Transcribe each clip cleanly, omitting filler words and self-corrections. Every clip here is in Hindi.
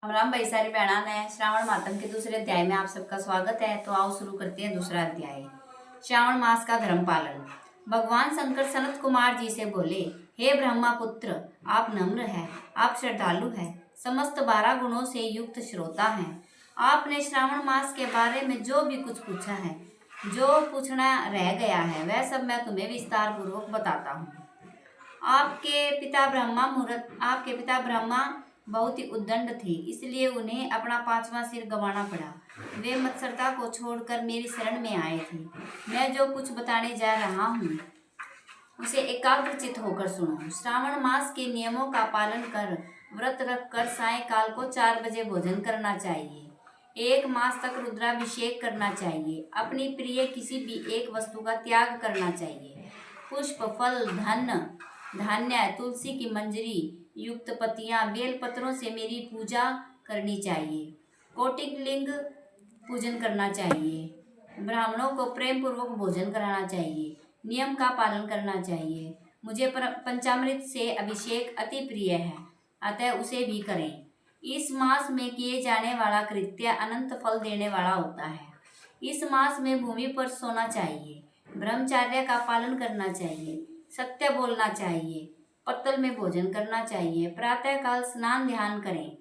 राम राम भाई सारी बहना ने श्रावण मातम के दूसरे अध्याय में आप सबका स्वागत है। तो आओ शुरू करते हैं दूसरा अध्याय। श्रावण मास का धर्म पालन। भगवान शंकर सनत कुमार जी से बोले, हे ब्रह्मा पुत्र, आप नम्र है, आप श्रद्धालु है, समस्त 12 गुणों से युक्त श्रोता हैं। आपने श्रावण मास के बारे में जो भी कुछ पूछा है, जो पूछना रह गया है, वह सब मैं तुम्हें विस्तार पूर्वक बताता हूँ। आपके पिता ब्रह्मा बहुत ही उद्दंड थे, इसलिए उन्हें अपना 5वां सिर गंवाना पड़ा। वे मत्सरता को छोड़कर मेरी शरण में आए थे। मैं जो कुछ बताने जा रहा हूँ उसे एकाग्रचित होकर सुनो। श्रावण मास के नियमों का पालन कर व्रत रखकर सायंकाल को 4 बजे भोजन करना चाहिए। 1 मास तक रुद्राभिषेक करना चाहिए। अपनी प्रिय किसी भी एक वस्तु का त्याग करना चाहिए। पुष्प, फल, धान्य, तुलसी की मंजरी युक्त पत्तियां, बेल पत्रों से मेरी पूजा करनी चाहिए। कोटिक लिंग पूजन करना चाहिए। ब्राह्मणों को प्रेम पूर्वक भोजन कराना चाहिए। नियम का पालन करना चाहिए। मुझे पंचामृत से अभिषेक अति प्रिय है, अतः उसे भी करें। इस मास में किए जाने वाला कृत्य अनंत फल देने वाला होता है। इस मास में भूमि पर सोना चाहिए। ब्रह्मचर्य का पालन करना चाहिए। सत्य बोलना चाहिए। पत्तल में भोजन करना चाहिए। प्रातःकाल स्नान ध्यान करें।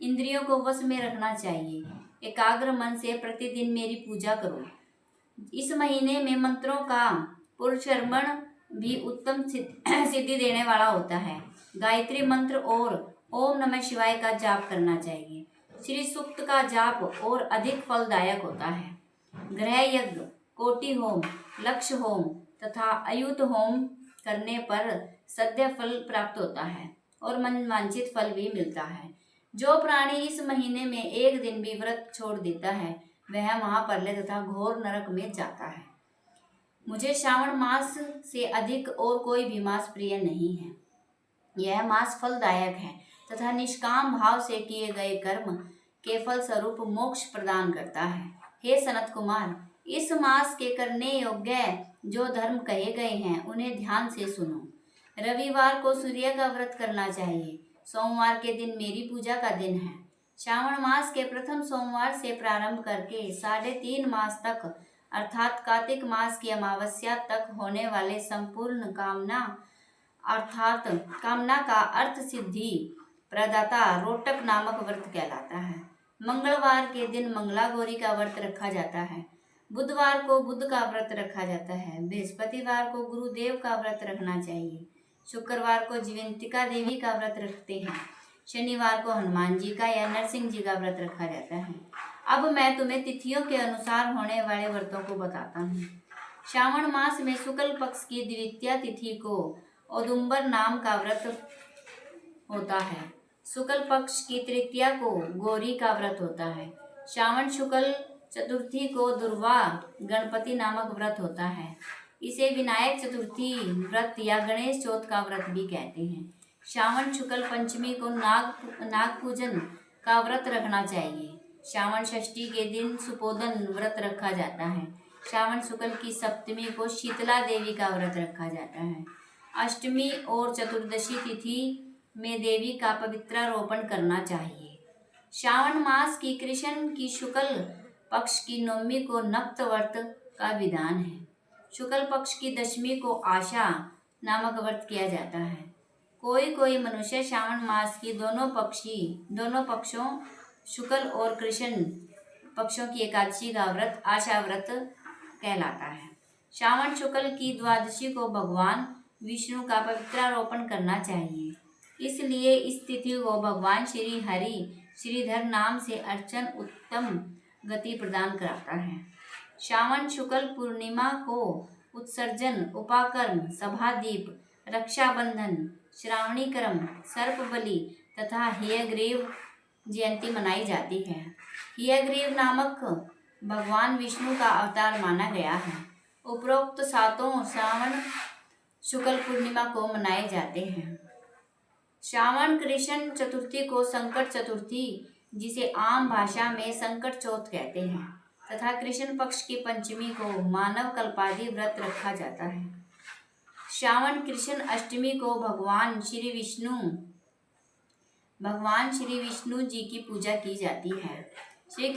इंद्रियों को वश में रखना चाहिए। एकाग्र मन से प्रतिदिन मेरी पूजा करो। इस महीने में मंत्रों का पुरश्रवण भी उत्तम सिद्धि देने वाला होता है। गायत्री मंत्र और ओम नमः शिवाय का जाप करना चाहिए। श्री सूक्त का जाप और अधिक फलदायक होता है। ग्रह यज्ञ, कोटि होम, लक्ष्य होम तथा अयुत होम करने पर सद्य फल प्राप्त होता है और मनवांछित फल भी मिलता है। जो प्राणी इस महीने में एक दिन भी व्रत छोड़ देता है, वह महाप्रलय तथा घोर नरक में जाता है। मुझे श्रावण मास से अधिक और कोई भी मास प्रिय नहीं है। यह मास फलदायक है तथा निष्काम भाव से किए गए कर्म के फल स्वरूप मोक्ष प्रदान करता है। हे सनत कुमार, इस मास के करने योग्य जो धर्म कहे गए हैं उन्हें ध्यान से सुनो। रविवार को सूर्य का व्रत करना चाहिए। सोमवार के दिन मेरी पूजा का दिन है। श्रावण मास के प्रथम सोमवार से प्रारंभ करके 3.5 मास तक अर्थात कार्तिक मास की अमावस्या तक होने वाले संपूर्ण कामना का अर्थ सिद्धि प्रदाता रोटक नामक व्रत कहलाता है। मंगलवार के दिन मंगला गौरी का व्रत रखा जाता है। बुधवार को बुध का व्रत रखा जाता है। बृहस्पतिवार को गुरुदेव का व्रत रखना चाहिए। शुक्रवार को जीवंतिका देवी का व्रत रखते हैं। शनिवार को हनुमान जी का या नरसिंह जी का व्रत रखा जाता है। अब मैं तुम्हें तिथियों के अनुसार होने वाले व्रतों को बताता हूँ। श्रावण मास में शुक्ल पक्ष की द्वितीया तिथि को औदुंबर नाम का व्रत होता है। शुक्ल पक्ष की तृतीया को गौरी का व्रत होता है। श्रावण शुक्ल चतुर्थी को दुर्वा गणपति नामक व्रत होता है। इसे विनायक चतुर्थी व्रत या गणेश चौथ का व्रत भी कहते हैं। श्रावण शुक्ल पंचमी को नाग पूजन का व्रत रखना चाहिए। श्रावण षष्ठी के दिन सुपोदन व्रत रखा जाता है। श्रावण शुक्ल की सप्तमी को शीतला देवी का व्रत रखा जाता है। अष्टमी और चतुर्दशी तिथि में देवी का पवित्रारोपण करना चाहिए। श्रावण मास की कृष्ण की शुक्ल पक्ष की नवमी को नक्त व्रत का विधान है। शुक्ल पक्ष की दशमी को आशा नामक व्रत किया जाता है। कोई मनुष्य श्रावण मास की दोनों पक्षों शुक्ल और कृष्ण पक्षों की एकादशी का व्रत आशा व्रत कहलाता है। श्रावण शुक्ल की द्वादशी को भगवान विष्णु का पवित्रारोपण करना चाहिए। इसलिए इस तिथि को भगवान श्री हरि श्रीधर नाम से अर्चन उत्तम गति प्रदान कराता है। श्रावण शुक्ल पूर्णिमा को उत्सर्जन, उपाकर्म, सभादीप, रक्षाबंधन, श्रावणी क्रम, सर्प बलि तथा हयग्रीव जयंती मनाई जाती है। हयग्रीव नामक भगवान विष्णु का अवतार माना गया है। उपरोक्त 7 श्रावण शुक्ल पूर्णिमा को मनाए जाते हैं। श्रावण कृष्ण चतुर्थी को संकट चतुर्थी, जिसे आम भाषा में संकट चौथ कहते हैं, तथा कृष्ण पक्ष की पंचमी को मानव कल्पादि व्रत रखा जाता है। श्रावण कृष्ण अष्टमी को भगवान श्री विष्णु भगवान श्री विष्णु जी की पूजा की जाती है। श्री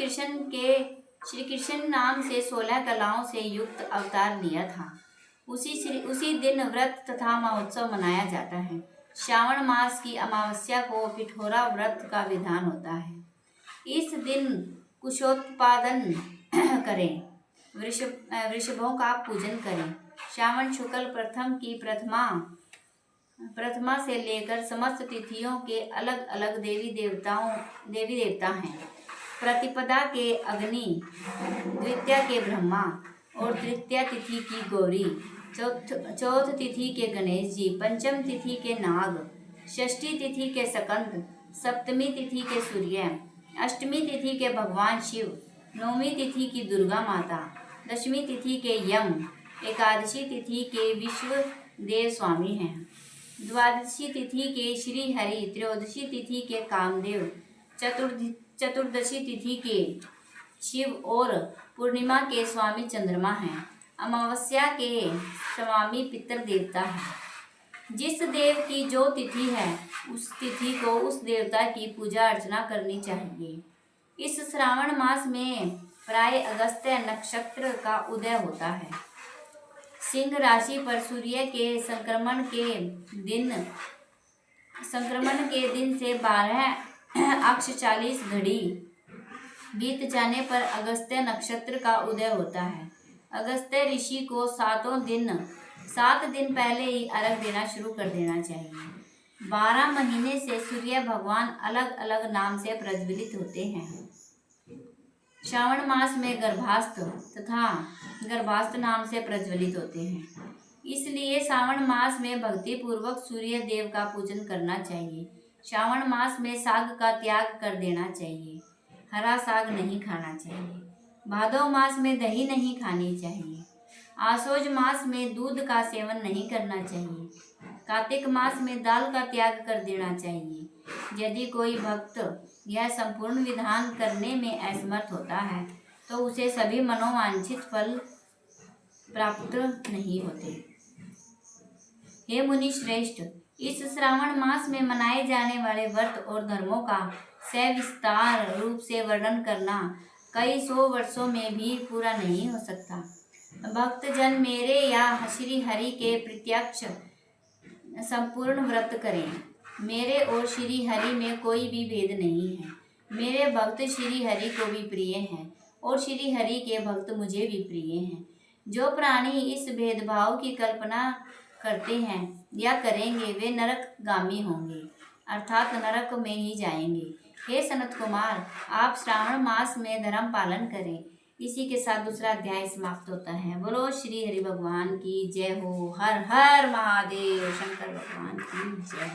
कृष्ण नाम से 16 कलाओं से युक्त अवतार लिया था। उसी दिन व्रत तथा महोत्सव मनाया जाता है। श्रावण मास की अमावस्या को पिठोरा व्रत का विधान होता है। इस दिन कुशोत्पादन करें, वृषभों का पूजन करें। श्रावण शुक्ल प्रथम की प्रथमा से लेकर समस्त तिथियों के अलग अलग देवी देवता हैं। प्रतिपदा के अग्नि, द्वितीया के ब्रह्मा और तृतीया तिथि की गौरी, चौथ तिथि के गणेश जी, पंचम तिथि के नाग, षष्ठी तिथि के स्कंद, सप्तमी तिथि के सूर्य, अष्टमी तिथि के भगवान शिव, नौवीं तिथि की दुर्गा माता, दशमी तिथि के यम, एकादशी तिथि के विश्व देव स्वामी हैं, द्वादशी तिथि के श्री हरि, त्रयोदशी तिथि के कामदेव, चतुर्दशी तिथि के शिव और पूर्णिमा के स्वामी चंद्रमा हैं। अमावस्या के स्वामी पितर देवता है। जिस देव की जो तिथि है उस तिथि को उस देवता की पूजा अर्चना करनी चाहिए। इस श्रावण मास में प्राय अगस्त्य नक्षत्र का उदय होता है। सिंह राशि पर सूर्य के संक्रमण के दिन से 12 अक्ष 40 घड़ी बीत जाने पर अगस्त्य नक्षत्र का उदय होता है। अगस्त्य ऋषि को 7 दिन पहले ही अर्घ देना शुरू कर देना चाहिए। 12 महीने से सूर्य भगवान अलग अलग नाम से प्रज्वलित होते हैं। श्रावण मास में गर्भास्थ नाम से प्रज्वलित होते हैं। इसलिए श्रावण मास में भक्ति पूर्वक सूर्य देव का पूजन करना चाहिए। श्रावण मास में साग का त्याग कर देना चाहिए। हरा साग नहीं खाना चाहिए। भादव मास में दही नहीं खानी चाहिए। आश्वज मास में दूध का सेवन नहीं करना चाहिए। कार्तिक मास में दाल का त्याग कर देना चाहिए। यदि कोई भक्त यह संपूर्ण विधान करने में असमर्थ होता है तो उसे सभी मनोवांछित फल प्राप्त नहीं होते। हे मुनि श्रेष्ठ, इस श्रावण मास में मनाए जाने वाले व्रत और धर्मों का सविस्तार रूप से वर्णन करना कई 100 वर्षों में भी पूरा नहीं हो सकता। भक्तजन मेरे या श्री हरि के प्रत्यक्ष संपूर्ण व्रत करें। मेरे और श्री हरि में कोई भी भेद नहीं है। मेरे भक्त श्री हरि को भी प्रिय हैं और श्री हरि के भक्त मुझे भी प्रिय हैं। जो प्राणी इस भेदभाव की कल्पना करते हैं या करेंगे वे नरकगामी होंगे, अर्थात नरक में ही जाएंगे। हे सनत कुमार, आप श्रावण मास में धर्म पालन करें। इसी के साथ दूसरा अध्याय समाप्त होता है। बोलो श्री हरि भगवान की जय हो। हर हर महादेव। शंकर भगवान की जय।